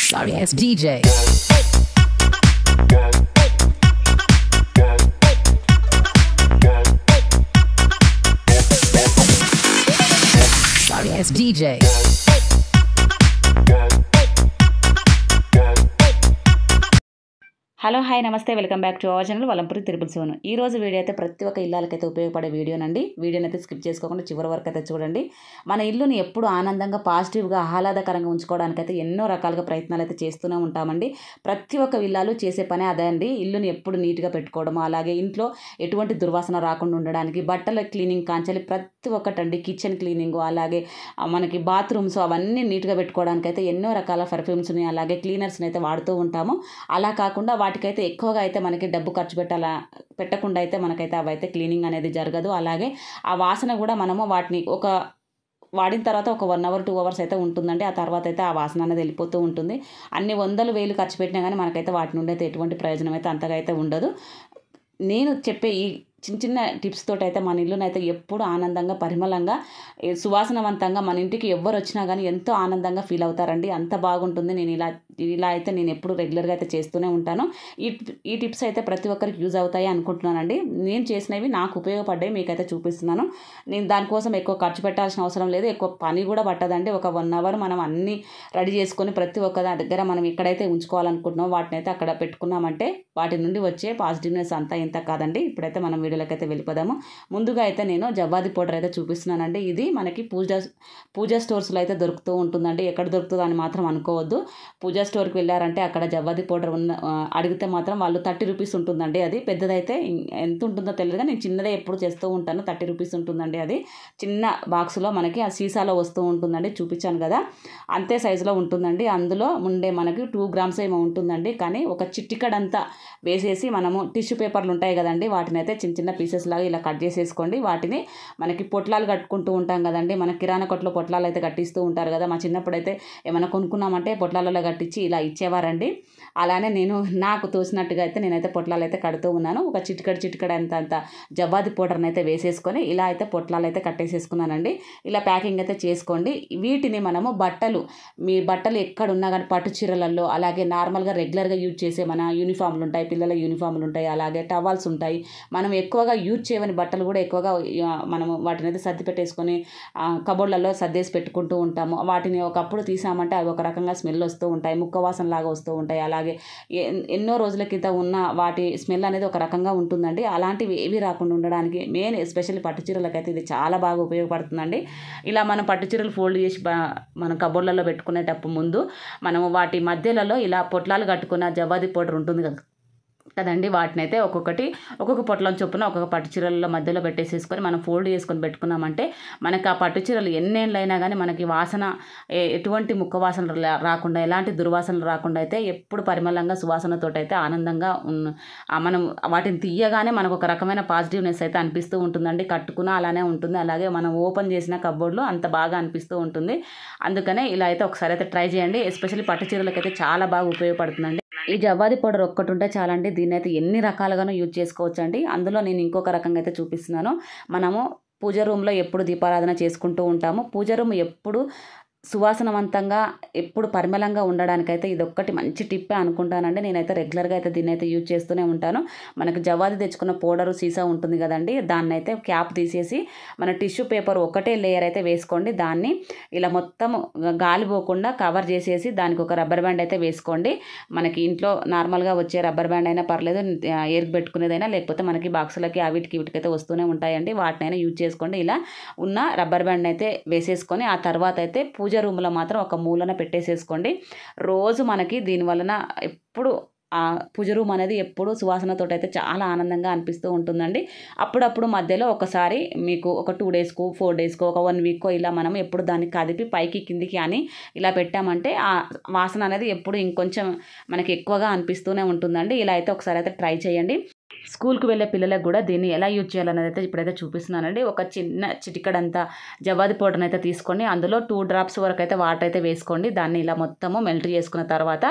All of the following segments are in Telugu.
Sorry ass DJ. Sorry ass DJ. Hello hi namaste welcome back to our channel Valampuri triple seven. ఈ రోజు వీడియో అయితే ప్రతి ఒక్క ఇళ్ళకైతే ఉపయోగపడే వీడియోనండి. వీడియోని అయితే స్కిప్ చేసుకోకుండా చివరి వరకు అయితే చూడండి. మన ఇల్లుని ఎప్పుడు ఆనందంగా పాజిటివ్గా ఆహ్లాదకరంగా ఉంచుకోవడానికైతే ఎన్నో రకాలుగా ప్రయత్నాలు అయితే చేస్తూనే ఉంటామండి. ప్రతి ఒక్క ఇల్లాలు చేసే పనే అదే అండి. ఇల్లుని ఎప్పుడు నీట్గా పెట్టుకోవడము, అలాగే ఇంట్లో ఎటువంటి దుర్వాసన రాకుండా ఉండడానికి బట్టల క్లీనింగ్ కాంచాలి ప్రతి ఒక్కటండి. కిచెన్ క్లీనింగ్, అలాగే మనకి బాత్రూమ్స్ అవన్నీ నీట్గా పెట్టుకోవడానికి అయితే ఎన్నో రకాల పర్ఫ్యూమ్స్ని అలాగే క్లీనర్స్ని అయితే వాడుతూ ఉంటాము. అలా కాకుండా వాటికైతే ఎక్కువగా అయితే మనకి డబ్బు ఖర్చు పెట్టకుండా అయితే మనకైతే అవైతే క్లీనింగ్ అనేది జరగదు. అలాగే ఆ వాసన కూడా మనము వాటిని వాడిన తర్వాత ఒక 1 అవర్ 2 అవర్స్ అయితే ఉంటుందండి. ఆ తర్వాత అయితే ఆ వాసన అనేది వెళ్ళిపోతూ ఉంటుంది. అన్ని వందలు వేలు ఖర్చు పెట్టినా కానీ మనకైతే వాటి నుండి అయితే ఎటువంటి ప్రయోజనం అయితే అంతగా అయితే ఉండదు. నేను చెప్పే ఈ చిన్న చిన్న టిప్స్ తోటి అయితే మన ఇల్లునైతే ఎప్పుడు ఆనందంగా పరిమళంగా సువాసనవంతంగా మన ఇంటికి ఎవ్వరు వచ్చినా కానీ ఎంతో ఆనందంగా ఫీల్ అవుతారండి. అంత బాగుంటుంది. నేను ఇలా అయితే నేను ఎప్పుడు రెగ్యులర్గా అయితే చేస్తూనే ఉంటాను. ఈ టిప్స్ అయితే ప్రతి ఒక్కరికి యూజ్ అవుతాయి అనుకుంటున్నానండి. నేను చేసినవి నాకు ఉపయోగపడ్డాయి మీకైతే చూపిస్తున్నాను. నేను దానికోసం ఎక్కువ ఖర్చు పెట్టాల్సిన అవసరం లేదు, ఎక్కువ పని కూడా పట్టదండి. ఒక 1 అవర్ మనం అన్నీ రెడీ చేసుకొని ప్రతి ఒక్క దగ్గర మనం ఎక్కడైతే ఉంచుకోవాలనుకుంటున్నామో వాటిని అయితే అక్కడ పెట్టుకున్నామంటే వాటి నుండి వచ్చే పాజిటివ్నెస్ అంతా ఇంత కాదండి. ఇప్పుడైతే మనం వీడియోలోకి అయితే వెళ్ళిపోదాము. ముందుగా అయితే నేను జవ్వాది పౌడర్ అయితే చూపిస్తున్నానండి. ఇది మనకి పూజా స్టోర్స్లో అయితే దొరుకుతూ ఉంటుందండి. ఎక్కడ దొరుకుతుందో అని మాత్రం అనుకోవద్దు. పూజా స్టోర్కి వెళ్ళారంటే అక్కడ జవ్వాది పౌడర్ అడిగితే మాత్రం వాళ్ళు 30 రూపీస్ ఉంటుందండి. అది పెద్దదైతే ఎంత ఉంటుందో తెలియదు కానీ నేను చిన్నదే ఎప్పుడు చేస్తూ ఉంటాను. 30 రూపీస్ ఉంటుందండి. అది చిన్న బాక్స్లో మనకి ఆ సీసాలో వస్తూ ఉంటుందండి. చూపించాను కదా, అంతే సైజులో ఉంటుందండి. అందులో ఉండే మనకి 2 గ్రామ్స్ ఏమో ఉంటుందండి. కానీ ఒక చిటికడంతా వేసేసి మనము టిష్యూ పేపర్లు ఉంటాయి కదండి, వాటిని అయితే చిన్న చిన్న పీసెస్ లాగా ఇలా కట్ చేసేసుకోండి. వాటిని మనకి పొట్లాలు కట్టుకుంటూ ఉంటాం కదండి, మన కిరాణా కొట్లో పొట్లాలు అయితే కట్టిస్తూ ఉంటారు కదా. మా చిన్నప్పుడు అయితే ఏమైనా కొనుక్కున్నామంటే పొట్లాలలో కట్టించి ఇలా ఇచ్చేవారండి. అలానే నేను నాకు తోసినట్టుగా అయితే నేనైతే పొట్లాలు అయితే కడుతూ ఉన్నాను. ఒక చిటికడ అంత జవ్వాది పౌడర్ని అయితే వేసేసుకొని ఇలా అయితే పొట్లాలు అయితే కట్టేసేసుకున్నానండి. ఇలా ప్యాకింగ్ అయితే చేసుకోండి. వీటిని మనము మీ బట్టలు ఎక్కడున్నా కానీ పట్టు చీరలలో, అలాగే నార్మల్గా రెగ్యులర్గా యూజ్ చేసే మన యూనిఫామ్లు ఉంటాయి, పిల్లల యూనిఫామ్లు ఉంటాయి, అలాగే టవాల్స్ ఉంటాయి. మనం ఎక్కువగా యూజ్ చేయని బట్టలు కూడా ఎక్కువగా మనము వాటిని అయితే సర్ది పెట్టేసుకొని కబోర్డ్లలో సర్దేసి పెట్టుకుంటూ ఉంటాము. వాటిని ఒకప్పుడు తీసామంటే అవి ఒక రకంగా స్మెల్ వస్తూ ఉంటాయి, ముక్క వాసన లాగా వస్తూ ఉంటాయి. అలాగే ఎన్నో రోజుల క్రితం ఉన్న వాటి స్మెల్ అనేది ఒక రకంగా ఉంటుందండి. అలాంటివి ఏవి రాకుండా ఉండడానికి మెయిన్ ఎస్పెషల్లీ పట్టు చీరలకైతే ఇది చాలా బాగా ఉపయోగపడుతుందండి. ఇలా మనం పట్టు చీరలు ఫోల్డ్ చేసి మనం కబోర్డ్లలో పెట్టుకునేటప్పుడు ముందు మనము వాటి మధ్యలలో ఇలా పొట్లాలు కట్టుకున్న జవ్వాది పౌడర్ ఉంటుంది కదండి, వాటిని అయితే ఒక్కొక్క పొట్లం చొప్పున ఒక్కొక్క పట్టు చీరల మధ్యలో పెట్టేసేసుకొని మనం ఫోల్డ్ చేసుకొని పెట్టుకున్నామంటే మనకి ఆ పట్టు చీరలు ఎన్నేళ్ళైనా కానీ మనకి వాసన ఎటువంటి ముక్క వాసన రాకుండా, ఎలాంటి దుర్వాసనలు రాకుండా అయితే ఎప్పుడు పరిమళంగా సువాసనతో అయితే ఆనందంగా మనం వాటిని తీయగానే మనకు ఒక రకమైన పాజిటివ్నెస్ అయితే అనిపిస్తూ ఉంటుందండి. కట్టుకున్నా అలానే ఉంటుంది, అలాగే మనం ఓపెన్ చేసిన కబోర్డ్లో అంత బాగా అనిపిస్తూ ఉంటుంది. అందుకనే ఇలా అయితే ఒకసారి అయితే ట్రై చేయండి. ఎస్పెషల్లీ పట్టు చీరలకు అయితే చాలా బాగా ఉపయోగపడుతుందండి. ఈ జవ్వాది పౌడర్ ఒక్కటి ఉంటే చాలండి. దీన్ని అయితే ఎన్ని రకాలుగానూ యూజ్ చేసుకోవచ్చు అండి. అందులో నేను ఇంకొక రకంగా అయితే చూపిస్తున్నాను. మనము పూజ రూమ్లో ఎప్పుడు దీపారాధన చేసుకుంటూ ఉంటాము. పూజ రూమ్ ఎప్పుడు సువాసనవంతంగా ఎప్పుడు పరిమళంగా ఉండడానికైతే ఇదొక్కటి మంచి టిప్పే అనుకుంటానండి. నేనైతే రెగ్యులర్గా అయితే దీన్ని అయితే యూజ్ చేస్తూనే ఉంటాను. మనకి జవ్వాది తెచ్చుకున్న పౌడరు సీసా ఉంటుంది కదండి, దాన్ని అయితే క్యాప్ తీసేసి మన టిష్యూ పేపర్ ఒకటే లేయర్ అయితే వేసుకోండి. దాన్ని ఇలా మొత్తం గాలి పోకుండా కవర్ చేసేసి దానికి ఒక రబ్బర్ బ్యాండ్ అయితే వేసుకోండి. మనకి ఇంట్లో నార్మల్గా వచ్చే రబ్బర్ బ్యాండ్ అయినా పర్లేదు, ఎయిర్కి పెట్టుకునేదైనా, లేకపోతే మనకి బాక్సులకి వీటికైతే వస్తూనే ఉంటాయండి. వాటినైనా యూజ్ చేసుకోండి. ఇలా ఉన్న రబ్బర్ బ్యాండ్ అయితే వేసేసుకొని ఆ తర్వాత అయితే పూజ రూమ్లో మాత్రం ఒక మూలన పెట్టేసేసుకోండి. రోజు మనకి దీనివలన ఎప్పుడు ఆ పూజ రూమ్ అనేది ఎప్పుడు సువాసనతో అయితే చాలా ఆనందంగా అనిపిస్తూ ఉంటుందండి. అప్పుడప్పుడు మధ్యలో ఒకసారి మీకు ఒక 2 డేస్కో 4 డేస్కో ఒక 1 వీక్కో ఇలా మనం ఎప్పుడు దాన్ని కదిపి పైకి కిందికి అని ఇలా పెట్టామంటే ఆ వాసన అనేది ఎప్పుడు ఇంకొంచెం మనకి ఎక్కువగా అనిపిస్తూనే ఉంటుందండి. ఇలా అయితే ఒకసారి అయితే ట్రై చేయండి. స్కూల్కి వెళ్ళే పిల్లలకు కూడా దీన్ని ఎలా యూజ్ చేయాలనేది అయితే ఇప్పుడైతే చూపిస్తున్నానండి. ఒక చిన్న చిటికెడంత జవాది పౌడర్ని అయితే తీసుకోండి. అందులో 2 డ్రాప్స్ వరకు అయితే వాటర్ అయితే వేసుకోండి. దాన్ని ఇలా మొత్తము మెల్ట్ చేసుకున్న తర్వాత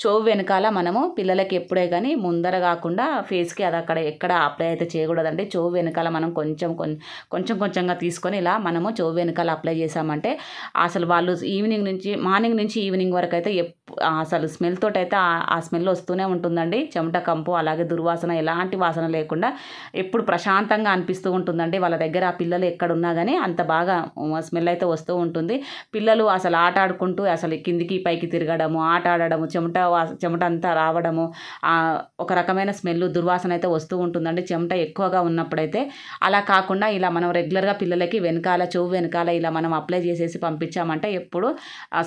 చెవు వెనకాల మనము పిల్లలకి ఎప్పుడే కానీ ముందర కాకుండా ఫేస్కి అది అక్కడ ఎక్కడ అప్లై అయితే చేయకూడదండి. చెవు వెనకాల మనం కొంచెంగా తీసుకొని ఇలా మనము చెవు వెనకాల అప్లై చేసామంటే అసలు వాళ్ళు మార్నింగ్ నుంచి ఈవినింగ్ వరకు అయితే అసలు స్మెల్ తోటి అయితే ఆ స్మెల్ వస్తూనే ఉంటుందండి. చెమట కంపు అలాగే దుర్వాసన ఎలాంటి వాసన లేకుండా ఎప్పుడు ప్రశాంతంగా అనిపిస్తూ ఉంటుందండి. వాళ్ళ దగ్గర ఆ పిల్లలు ఎక్కడున్నా కానీ అంత బాగా స్మెల్ అయితే వస్తూ ఉంటుంది. పిల్లలు అసలు ఆట ఆడుకుంటూ అసలు కిందికి పైకి తిరగడము, ఆట ఆడడము, చెమట అంతా రావడము, ఒక రకమైన స్మెల్ దుర్వాసన అయితే వస్తూ ఉంటుందండి చెమట ఎక్కువగా ఉన్నప్పుడైతే. అలా కాకుండా ఇలా మనం రెగ్యులర్గా పిల్లలకి చెవు వెనకాల ఇలా మనం అప్లై చేసేసి పంపించామంటే ఎప్పుడు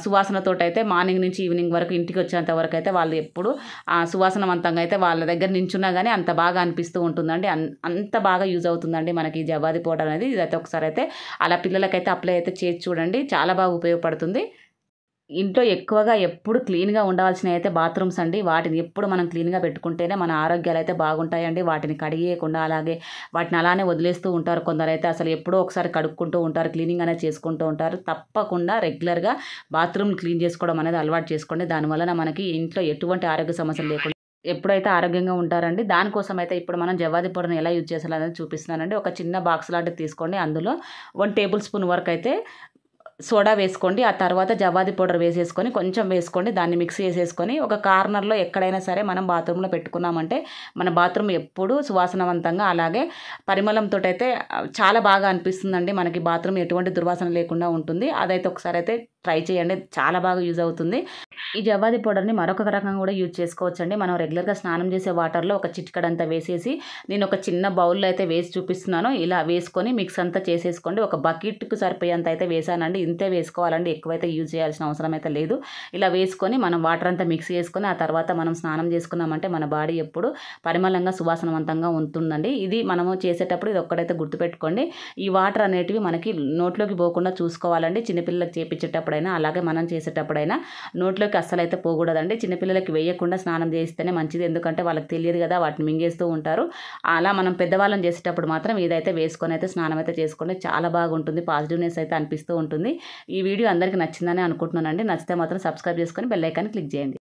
సువాసనతోటి అయితే మార్నింగ్ నుంచి ఈవినింగ్ వరకు ఇంటికి వచ్చేంత వరకు అయితే వాళ్ళు ఎప్పుడు సువాసనవంతంగా అయితే వాళ్ళ దగ్గర నించున్నా కానీ అంత బాగా అనిపిస్తూ ఉంటుందండి. అంత బాగా యూజ్ అవుతుందండి మనకి ఈ జవాది పౌడర్ అనేది. ఇదైతే ఒకసారి అయితే అలా పిల్లలకైతే అప్లై అయితే చేసి చూడండి, చాలా బాగా ఉపయోగపడుతుంది. ఇంట్లో ఎక్కువగా ఎప్పుడు క్లీన్గా ఉండాల్సినవి అయితే బాత్రూమ్స్ అండి. వాటిని ఎప్పుడు మనం క్లీన్గా పెట్టుకుంటేనే మన ఆరోగ్యాలు అయితే బాగుంటాయండి. వాటిని కడిగేయకుండా అలాగే వాటిని అలానే వదిలేస్తూ ఉంటారు. కొందరైతే అసలు ఎప్పుడో ఒకసారి కడుక్కుంటూ ఉంటారు, క్లీనింగ్ అనేది చేసుకుంటూ ఉంటారు. తప్పకుండా రెగ్యులర్గా బాత్రూమ్ క్లీన్ చేసుకోవడం అనేది అలవాటు చేసుకోండి. దానివలన మనకి ఇంట్లో ఎటువంటి ఆరోగ్య సమస్యలు లేకుండా ఎప్పుడైతే ఆరోగ్యంగా ఉంటారండి. దానికోసం అయితే ఇప్పుడు మనం జవాది పౌడర్ని ఎలా యూజ్ చేయాలనేది చూపిస్తున్నానండి. ఒక చిన్న బాక్స్ లాంటిది తీసుకోండి. అందులో 1 టేబుల్ స్పూన్ వరకు అయితే సోడా వేసుకోండి. ఆ తర్వాత జవాది పౌడర్ వేసేసుకొని కొంచెం వేసుకోండి. దాన్ని మిక్స్ చేసేసుకొని ఒక కార్నర్లో ఎక్కడైనా సరే మనం బాత్రూంలో పెట్టుకున్నామంటే మన బాత్రూమ్ ఎప్పుడు సువాసనవంతంగా అలాగే పరిమళంతో అయితే చాలా బాగా అనిపిస్తుందండి. మనకి బాత్రూమ్ ఎటువంటి దుర్వాసన లేకుండా ఉంటుంది. అదైతే ఒకసారి అయితే ట్రై చేయండి, చాలా బాగా యూజ్ అవుతుంది. ఈ జవాది పౌడర్ని మరొక రకంగా కూడా యూజ్ చేసుకోవచ్చండి. మనం రెగ్యులర్గా స్నానం చేసే వాటర్లో ఒక చిటికెడంతా వేసేసి నేను ఒక చిన్న బౌల్లో అయితే వేసి చూపిస్తున్నాను. ఇలా వేసుకొని మిక్స్ అంతా చేసేసుకోండి. ఒక బకెట్కు సరిపోయేంత అయితే వేసానండి. ఇంతే వేసుకోవాలండి, ఎక్కువైతే యూజ్ చేయాల్సిన అవసరం అయితే లేదు. ఇలా వేసుకొని మనం వాటర్ అంతా మిక్స్ చేసుకొని ఆ తర్వాత మనం స్నానం చేసుకున్నామంటే మన బాడీ ఎప్పుడు పరిమళంగా సువాసనవంతంగా ఉంటుందండి. ఇది మనము చేసేటప్పుడు ఇది ఒక్కడైతే గుర్తుపెట్టుకోండి. ఈ వాటర్ అనేటివి మనకి నోట్లోకి పోకుండా చూసుకోవాలండి. చిన్నపిల్లలకు చేపించేటప్పుడైనా అలాగే మనం చేసేటప్పుడైనా నోట్లోకి అస్సలైతే పోకూడదండి. చిన్నపిల్లలకి వేయకుండా స్నానం చేస్తేనే మంచిది. ఎందుకంటే వాళ్ళకి తెలియదు కదా, వాటిని మింగేస్తూ ఉంటారు. అలా మనం పెద్దవాళ్ళని చేసేటప్పుడు మాత్రం ఇదైతే వేసుకొని అయితే స్నానం అయితే చేసుకోండి, చాలా బాగుంటుంది. పాజిటివ్నెస్ అయితే అనిపిస్తూ ఉంటుంది. ఈ వీడియో అందరికీ నచ్చిందని అనుకుంటున్నానండి. నచ్చితే మాత్రం సబ్స్క్రైబ్ చేసుకొని బెల్ ఐకాన్ క్లిక్ చేయండి.